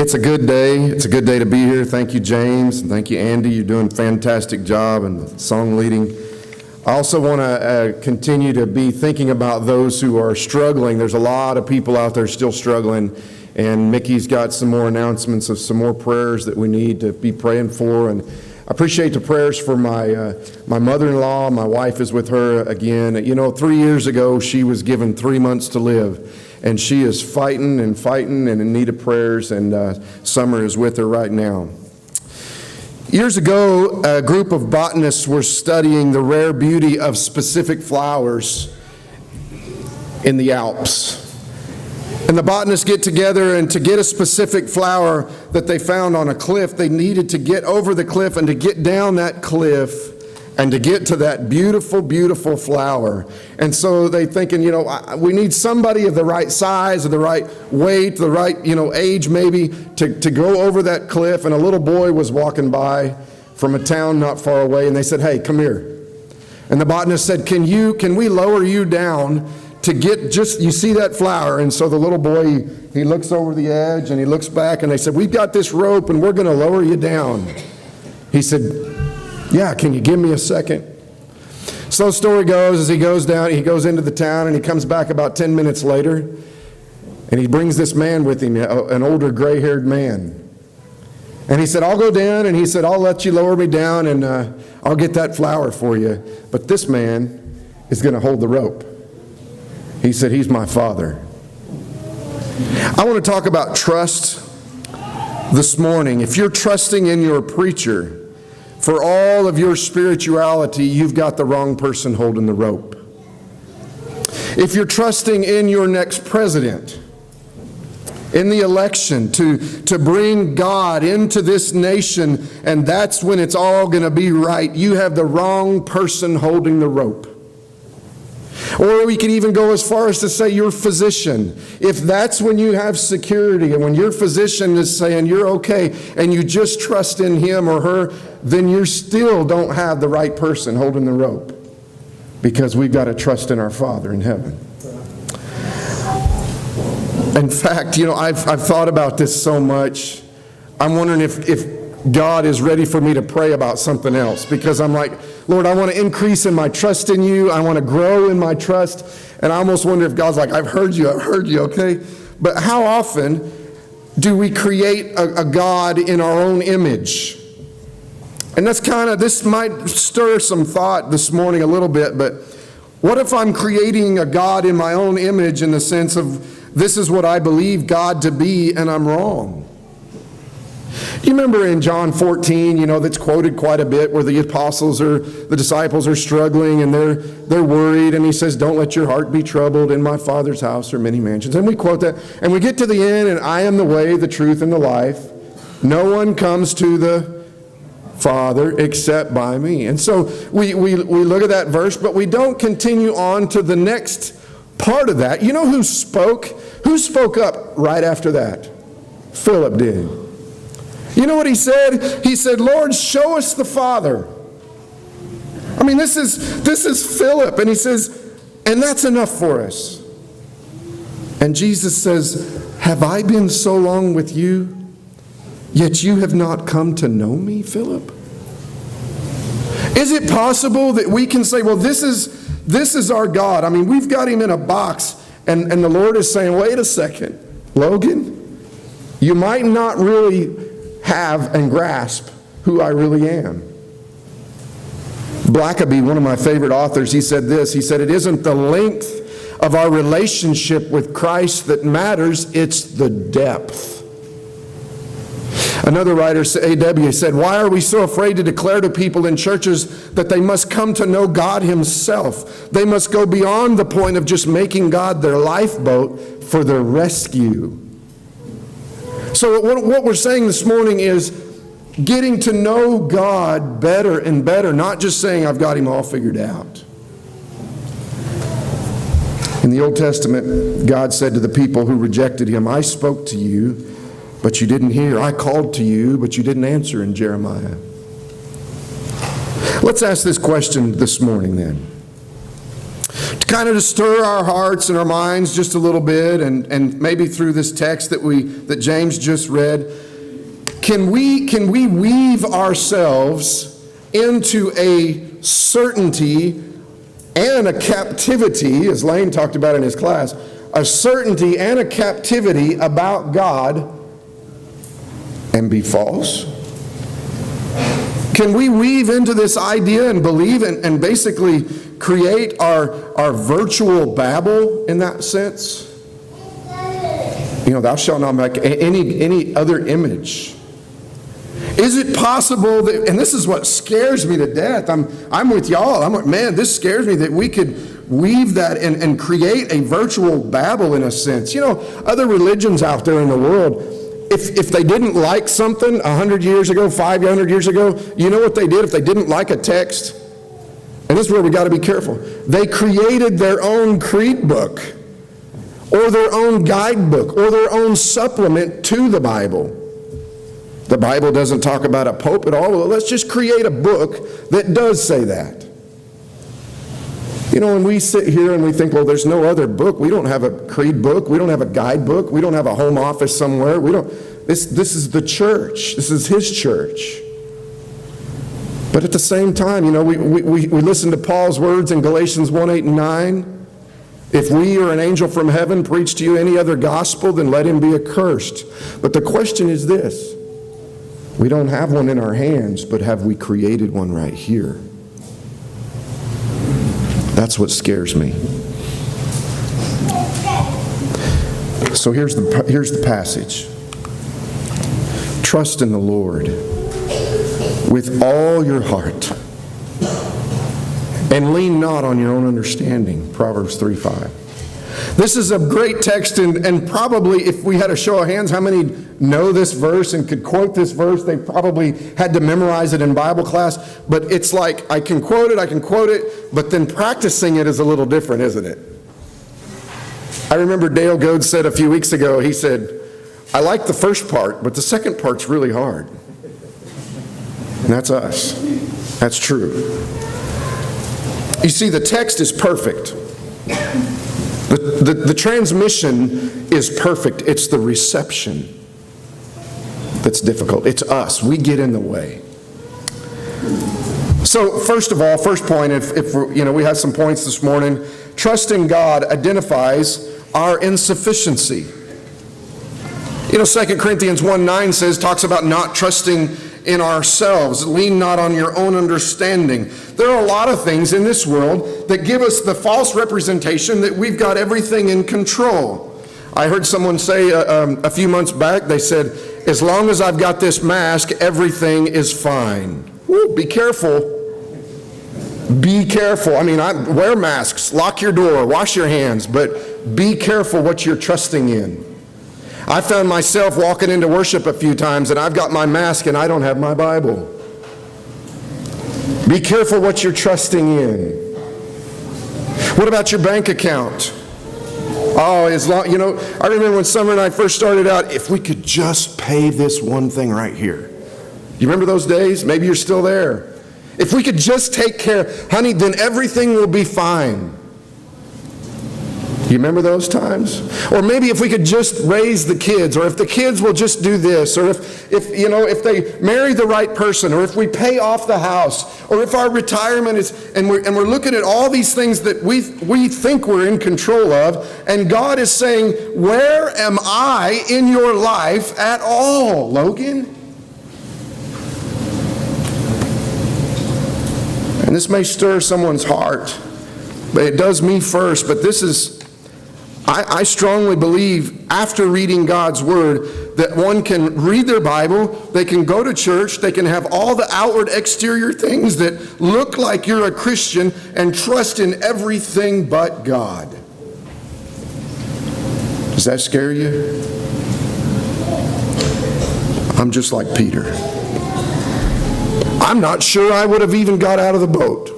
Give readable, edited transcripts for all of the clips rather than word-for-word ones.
It's a good day. It's a good day to be here. Thank you, James, and thank you, Andy. You're doing a fantastic job in song leading. I also want to continue to be thinking about those who are struggling. There's a lot of people out there still struggling, and Mickey's got some more announcements of some more prayers that we need to be praying for. And I appreciate the prayers for my mother-in-law. My wife is with her again. 3 years ago, she was given 3 months to live. And she is fighting and in need of prayers, and Summer is with her right now. Years ago, a group of botanists were studying the rare beauty of specific flowers in the Alps. And the botanists get together, and to get a specific flower that they found on a cliff, they needed to get over the cliff and to get down that cliff and to get to that beautiful, beautiful flower. And so they thinking, we need somebody of the right size, of the right weight, the right, age maybe, to go over that cliff. And a little boy was walking by from a town not far away, and they said, "Hey, come here." And the botanist said, can we lower you down to get you see that flower? And so the little boy, he looks over the edge and he looks back, and they said, "We've got this rope and we're going to lower you down." He said, "Yeah, can you give me a second?" So the story goes, as he goes down, he goes into the town, and he comes back about 10 minutes later, and he brings this man with him, an older gray-haired man. And he said, "I'll go down," and he said, "I'll let you lower me down, and I'll get that flower for you. But this man is going to hold the rope." He said, "He's my father." I want to talk about trust this morning. If you're trusting in your preacher for all of your spirituality, you've got the wrong person holding the rope. If you're trusting in your next president, in the election, to bring God into this nation, and that's when it's all going to be right, you have the wrong person holding the rope. Or we can even go as far as to say your physician. If that's when you have security, and when your physician is saying you're okay, and you just trust in him or her, then you still don't have the right person holding the rope, because we've got to trust in our Father in heaven. In fact, I've thought about this so much. I'm wondering if God is ready for me to pray about something else, because I'm like, Lord, I want to increase in my trust in you. I want to grow in my trust. And I almost wonder if God's like, I've heard you, okay? But how often do we create a God in our own image? And this might stir some thought this morning a little bit, but what if I'm creating a God in my own image, in the sense of this is what I believe God to be, and I'm wrong? You remember in John 14, that's quoted quite a bit, where the disciples are struggling, and they're worried, and he says, "Don't let your heart be troubled. In my Father's house are many mansions." And we quote that, and we get to the end, and "I am the way, the truth, and the life. No one comes to the Father except by me." And so we look at that verse, but we don't continue on to the next part of that. You know who spoke? Who spoke up right after that? Philip did. You know what he said? He said, "Lord, show us the Father." I mean, this is Philip, and he says, "And that's enough for us." And Jesus says, "Have I been so long with you, yet you have not come to know me, Philip?" Is it possible that we can say, well, this is our God? I mean, we've got him in a box, and the Lord is saying, wait a second, Logan, you might not really have and grasp who I really am. Blackaby, one of my favorite authors, he said this. He said, "It isn't the length of our relationship with Christ that matters, it's the depth." Another writer, A.W., said, "Why are we so afraid to declare to people in churches that they must come to know God himself? They must go beyond the point of just making God their lifeboat for their rescue." So what we're saying this morning is getting to know God better and better, not just saying I've got him all figured out. In the Old Testament, God said to the people who rejected him, "I spoke to you, but you didn't hear. I called to you, but you didn't answer," in Jeremiah. Let's ask this question this morning then. kind of to stir our hearts and our minds just a little bit, and maybe through this text that James just read, can we weave ourselves into a certainty and a captivity, as Lane talked about in his class, a certainty and a captivity about God, and be false? Can we weave into this idea and believe and basically create our virtual Babel in that sense? Thou shalt not make any other image. Is it possible that, and this is what scares me to death, I'm with y'all, I'm like, man, this scares me that we could weave that and create a virtual Babel in a sense. Other religions out there in the world, if they didn't like something 100 years ago, 500 years ago, you know what they did if they didn't like a text? And this is where we got to be careful. They created their own creed book, or their own guidebook, or their own supplement to the Bible. The Bible doesn't talk about a pope at all. Well, let's just create a book that does say that. And we sit here and we think, well, there's no other book. We don't have a creed book. We don't have a guidebook. We don't have a home office somewhere. This is the church. This is His church. But at the same time, we listen to Paul's words in Galatians 1:8 and 9. If we or an angel from heaven preach to you any other gospel, then let him be accursed. But the question is this. We don't have one in our hands, but have we created one right here? That's what scares me. So here's the passage. Trust in the Lord with all your heart, and lean not on your own understanding. Proverbs 3:5. This is a great text, and probably if we had a show of hands, how many know this verse and could quote this verse? They probably had to memorize it in Bible class, but it's like, I can quote it, but then practicing it is a little different, isn't it? I remember Dale Goad said a few weeks ago, he said, I like the first part, but the second part's really hard. And that's us. That's true. You see, the text is perfect. The transmission is perfect. it's the reception that's difficult. It's us. We get in the way. So first of all, first point, if we have some points this morning, trusting God identifies our insufficiency. 2 Corinthians 1:9 talks about not trusting in ourselves. Lean not on your own understanding. There are a lot of things in this world that give us the false representation that we've got everything in control. I heard someone say a few months back, they said, as long as I've got this mask, everything is fine. Woo, be careful. Be careful. Wear masks, lock your door, wash your hands, but be careful what you're trusting in. I found myself walking into worship a few times and I've got my mask and I don't have my Bible. Be careful what you're trusting in. What about your bank account? I remember when Summer and I first started out, if we could just pay this one thing right here. You remember those days? Maybe you're still there. If we could just take care, honey, then everything will be fine. You remember those times? Or maybe if we could just raise the kids, or if the kids will just do this, or if they marry the right person, or if we pay off the house, or if our retirement is, and we're looking at all these things that we think we're in control of, and God is saying, where am I in your life at all, Logan? And this may stir someone's heart, but it does me first, but this is, I strongly believe after reading God's Word that one can read their Bible, they can go to church, they can have all the outward exterior things that look like you're a Christian and trust in everything but God. Does that scare you? I'm just like Peter. I'm not sure I would have even got out of the boat.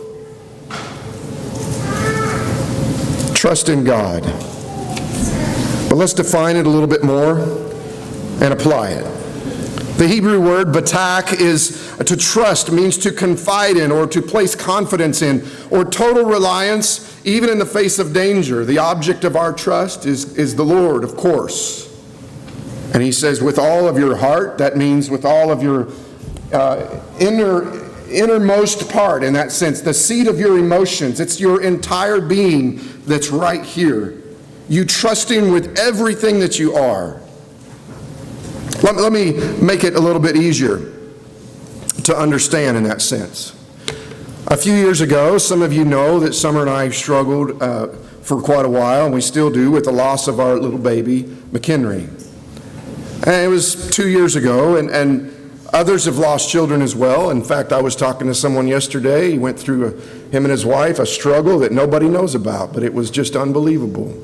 Trust in God. But let's define it a little bit more and apply it. The Hebrew word batak is to trust, means to confide in or to place confidence in, or total reliance, even in the face of danger. The object of our trust is the Lord, of course. And he says, with all of your heart, that means with all of your innermost part, in that sense, the seat of your emotions. It's your entire being that's right here. You trust him with everything that you are. Let me make it a little bit easier to understand in that sense. A few years ago, some of you know that Summer and I struggled for quite a while, and we still do, with the loss of our little baby, McHenry. And it was 2 years ago, and others have lost children as well. In fact, I was talking to someone yesterday. He went through, him and his wife, a struggle that nobody knows about, but it was just unbelievable.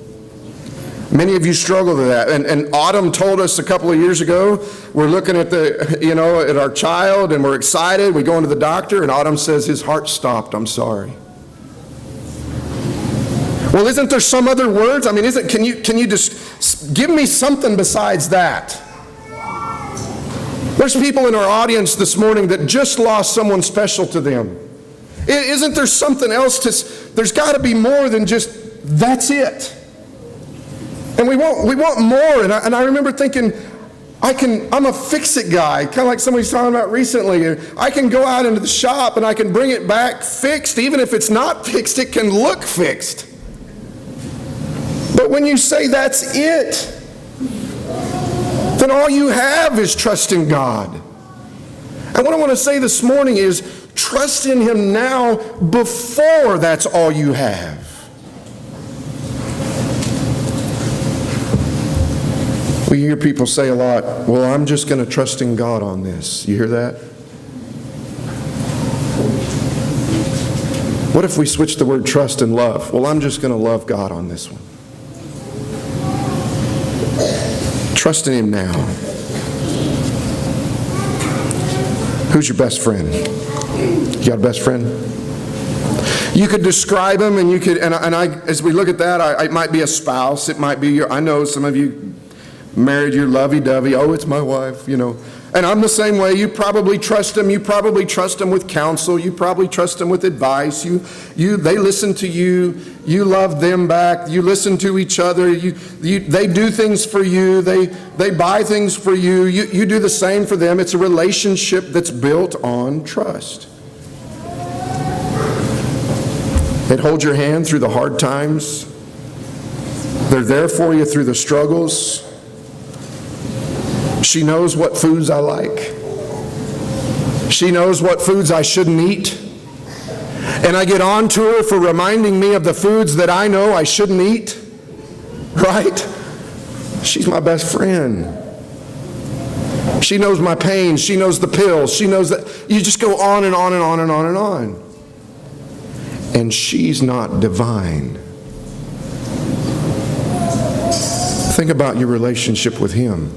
Many of you struggle with that. And Autumn told us a couple of years ago, we're looking at at our child, and we're excited. We go into the doctor, and Autumn says his heart stopped. I'm sorry. Well, isn't there some other words? I mean, can you just give me something besides that? There's people in our audience this morning that just lost someone special to them. Isn't there something else there's got to be more than just, that's it. And we want more. And I remember thinking, I'm a fix-it guy, kind of like somebody's talking about recently. I can go out into the shop and I can bring it back fixed. Even if it's not fixed, it can look fixed. But when you say that's it, then all you have is trust in God. And what I want to say this morning is trust in him now before that's all you have. We hear people say a lot, well, I'm just going to trust in God on this. You hear that? What if we switch the word trust and love? Well, I'm just going to love God on this one. Trust in him now. Who's your best friend? You got a best friend? You could describe him, and you could, and I, as we look at that, it might be a spouse. It might be I know some of you married, you're lovey-dovey. Oh, it's my wife, And I'm the same way. You probably trust him. You probably trust him with counsel. You probably trust him with advice. They listen to you. You love them back. You listen to each other. They do things for you. They buy things for you. You do the same for them. It's a relationship that's built on trust. It holds your hand through the hard times. They're there for you through the struggles. She knows what foods I like. She knows what foods I shouldn't eat. And I get on to her for reminding me of the foods that I know I shouldn't eat. Right? She's my best friend. She knows my pain. She knows the pills. She knows that. You just go on and on and on and on and on. And she's not divine. Think about your relationship with him.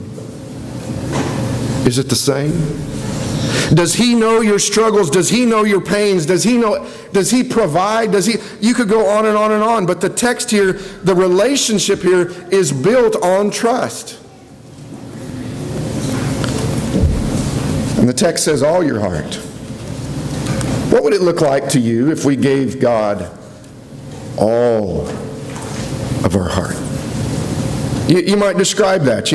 Is it the same? Does he know your struggles? Does he know your pains? Does he provide? You could go on and on and on, but the text here, the relationship here is built on trust. And the text says all your heart. What would it look like to you if we gave God all of our heart? You might describe that.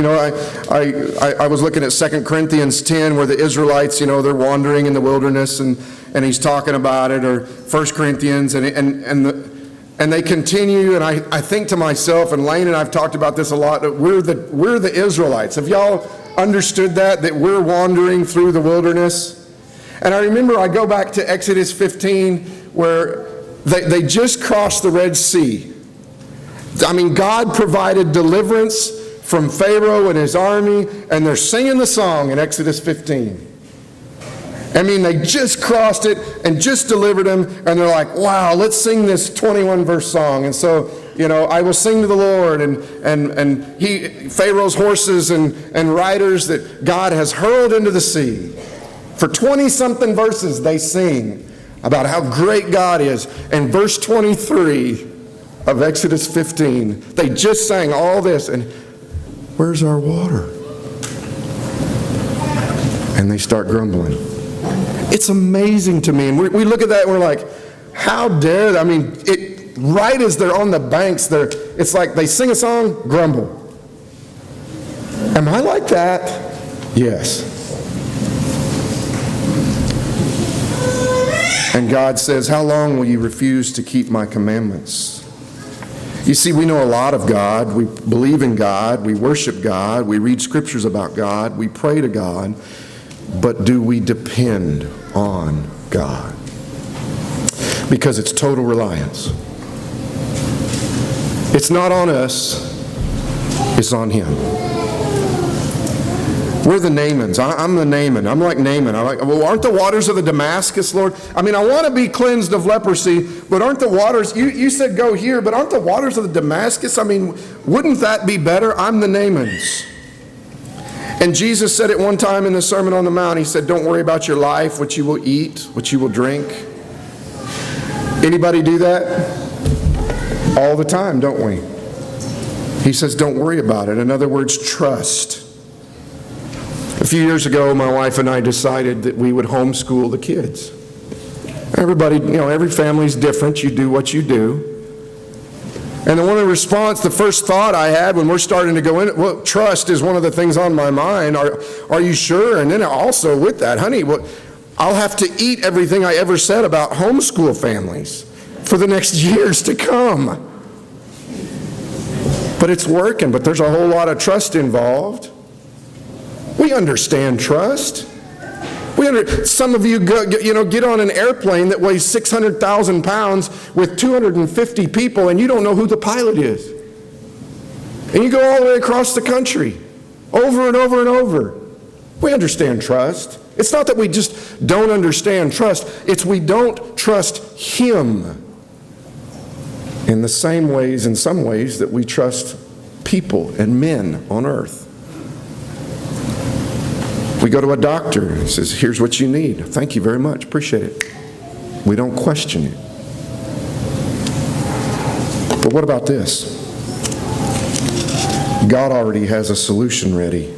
I was looking at 2 Corinthians 10 where the Israelites, they're wandering in the wilderness and he's talking about it, or 1 Corinthians and they continue, and I think to myself, and Lane and I've talked about this a lot, that we're the Israelites. Have y'all understood that we're wandering through the wilderness? And I remember I go back to Exodus 15 where they just crossed the Red Sea. I mean, God provided deliverance from Pharaoh and his army, and they're singing the song in Exodus 15. I mean, they just crossed it and just delivered him, and they're like, wow, let's sing this 21-verse song. And so, I will sing to the Lord, and Pharaoh's horses and riders that God has hurled into the sea. For 20-something verses, they sing about how great God is. And verse 23 of Exodus 15, they just sang all this, and where's our water? And they start grumbling. It's amazing to me. And we look at that and we're like, how dare they? I mean, right as they're on the banks, it's like they sing a song, grumble. Am I like that? Yes. And God says, how long will you refuse to keep my commandments? You see, we know a lot of God. We believe in God. We worship God. We read scriptures about God. We pray to God. But do we depend on God? Because it's total reliance. It's not on us. It's on Him. We're the Naamans. I'm the Naaman. I'm like Naaman. I'm like, well, aren't the waters of the Damascus, Lord? I mean, I want to be cleansed of leprosy, but aren't the waters, you said go here, but aren't the waters of the Damascus? I mean, wouldn't that be better? I'm the Naamans. And Jesus said it one time in the Sermon on the Mount. He said, don't worry about your life, what you will eat, what you will drink. Anybody do that? All the time, don't we? He says, don't worry about it. In other words, trust. A few years ago, my wife and I decided that we would homeschool the kids. Everybody, every family's different. You do what you do. And the one response, the first thought I had when we're starting to go in, well, trust is one of the things on my mind. Are you sure? And then also with that, honey, I'll have to eat everything I ever said about homeschool families for the next years to come. But it's working, but there's a whole lot of trust involved. We understand trust. Some of you get on an airplane that weighs 600,000 pounds with 250 people and you don't know who the pilot is. And you go all the way across the country, over and over and over. We understand trust. It's not that we just don't understand trust. It's we don't trust Him in the same ways, in some ways, that we trust people and men on earth. We go to a doctor and says, here's what you need. Thank you very much. Appreciate it. We don't question it. But what about this? God already has a solution ready.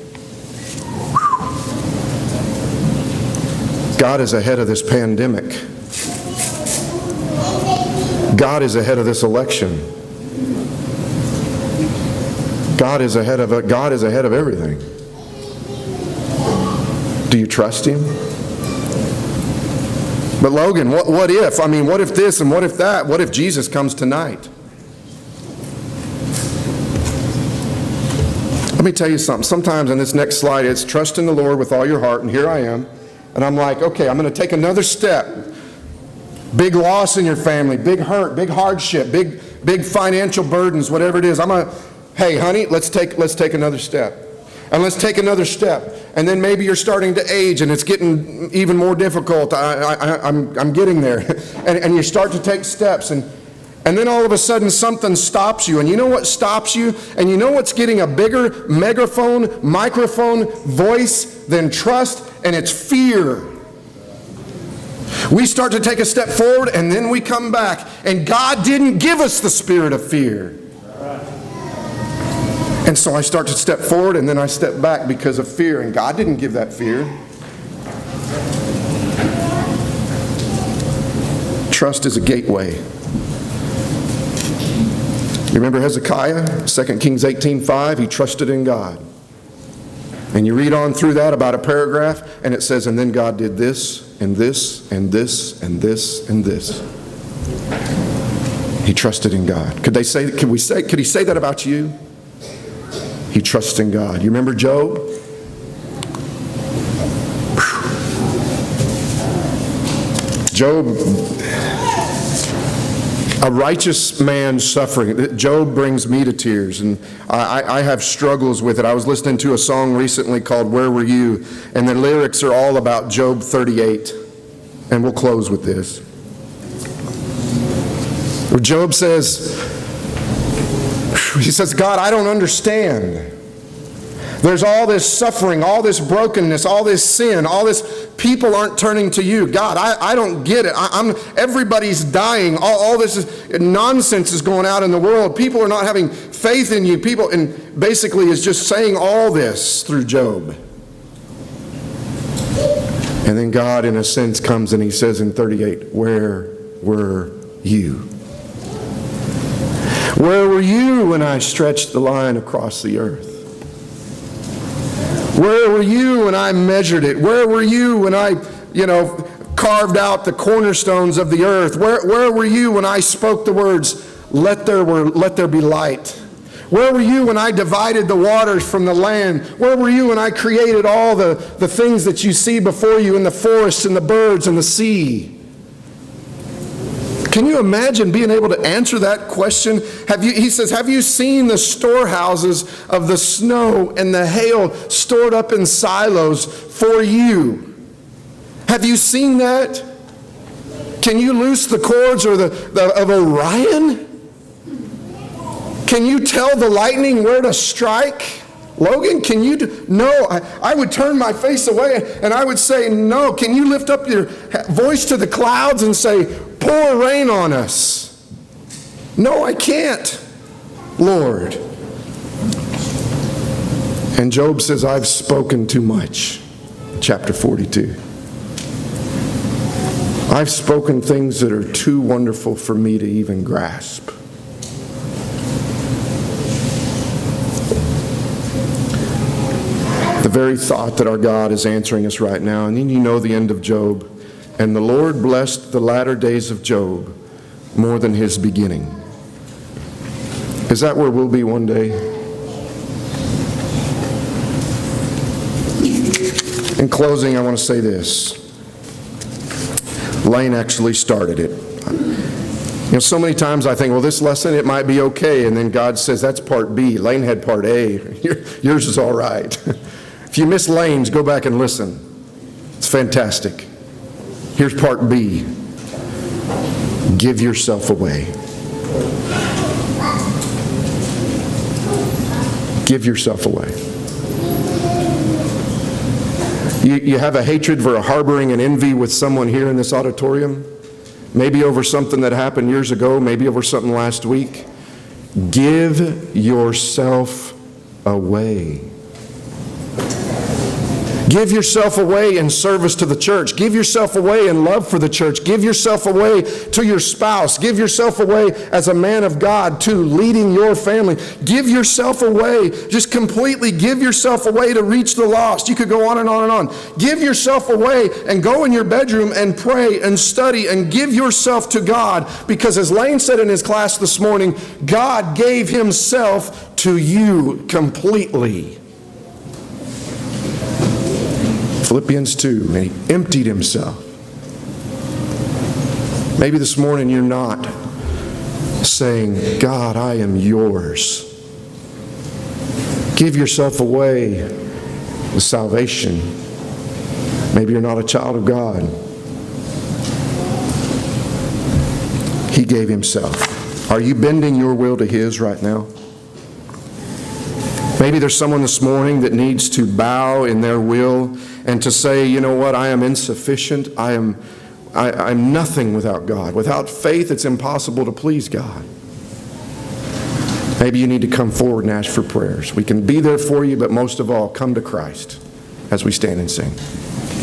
God is ahead of this pandemic. God is ahead of this election. God is ahead of everything. Do you trust Him? But Logan, what if? I mean, what if this and what if that? What if Jesus comes tonight? Let me tell you something. Sometimes in this next slide, it's trust in the Lord with all your heart, and here I am. And I'm like, okay, I'm going to take another step. Big loss in your family, big hurt, big hardship, big financial burdens, whatever it is. Hey, honey, let's take another step. And let's take another step. And then maybe you're starting to age and it's getting even more difficult. I'm getting there. And you start to take steps. And then all of a sudden something stops you. And you know what stops you? And you know what's getting a bigger microphone, voice than trust? And it's fear. We start to take a step forward and then we come back. And God didn't give us the spirit of fear. And so I start to step forward and then I step back because of fear. And God didn't give that fear. Trust is a gateway. You remember Hezekiah, 2 Kings 18:5, he trusted in God. And you read on through that about a paragraph and it says, and then God did this and this and this and this and this. He trusted in God. Could he say that about you? He trusts in God. You remember Job? Job, a righteous man suffering. Job brings me to tears, and I have struggles with it. I was listening to a song recently called Where Were You? And the lyrics are all about Job 38. And we'll close with this. Where Job says, he says, God, I don't understand. There's all this suffering, all this brokenness, all this sin, all this, people aren't turning to you. God, I don't get it. Everybody's dying. All this nonsense is going out in the world. People are not having faith in you. And basically is just saying all this through Job. And then God, in a sense, comes and he says in 38, where were you? Where were you when I stretched the line across the earth? Where were you when I measured it? Where were you when I, carved out the cornerstones of the earth? Where were you when I spoke the words, let there be light? Where were you when I divided the waters from the land? Where were you when I created all the things that you see before you in the forests and the birds and the sea? Can you imagine being able to answer that question? He says, have you seen the storehouses of the snow and the hail stored up in silos for you? Have you seen that? Can you loose the cords of Orion? Can you tell the lightning where to strike? Logan, can you no, I would turn my face away and I would say, no. Can you lift up your voice to the clouds and say, pour rain on us? No, I can't, Lord. And Job says, I've spoken too much. Chapter 42. I've spoken things that are too wonderful for me to even grasp. The very thought that our God is answering us right now. And then you know the end of Job. And the Lord blessed the latter days of Job more than his beginning. Is that where we'll be one day? In closing, I want to say this. Lane actually started it. So many times I think, well, this lesson, it might be okay. And then God says, that's part B. Lane had part A. Yours is all right. If you miss Lane's, go back and listen. It's fantastic. Here's part B. Give yourself away. Give yourself away. You have a hatred for harboring an envy with someone here in this auditorium, maybe over something that happened years ago, maybe over something last week. Give yourself away. Give yourself away in service to the church. Give yourself away in love for the church. Give yourself away to your spouse. Give yourself away as a man of God to leading your family. Give yourself away. Just completely give yourself away to reach the lost. You could go on and on and on. Give yourself away and go in your bedroom and pray and study and give yourself to God. Because as Lane said in his class this morning, God gave himself to you completely. Philippians 2, and he emptied himself. Maybe this morning you're not saying, God, I am yours. Give yourself away with salvation. Maybe you're not a child of God. He gave himself. Are you bending your will to his right now? Maybe there's someone this morning that needs to bow in their will and to say, you know what, I am insufficient. I'm nothing without God. Without faith, it's impossible to please God. Maybe you need to come forward and ask for prayers. We can be there for you, but most of all, come to Christ as we stand and sing.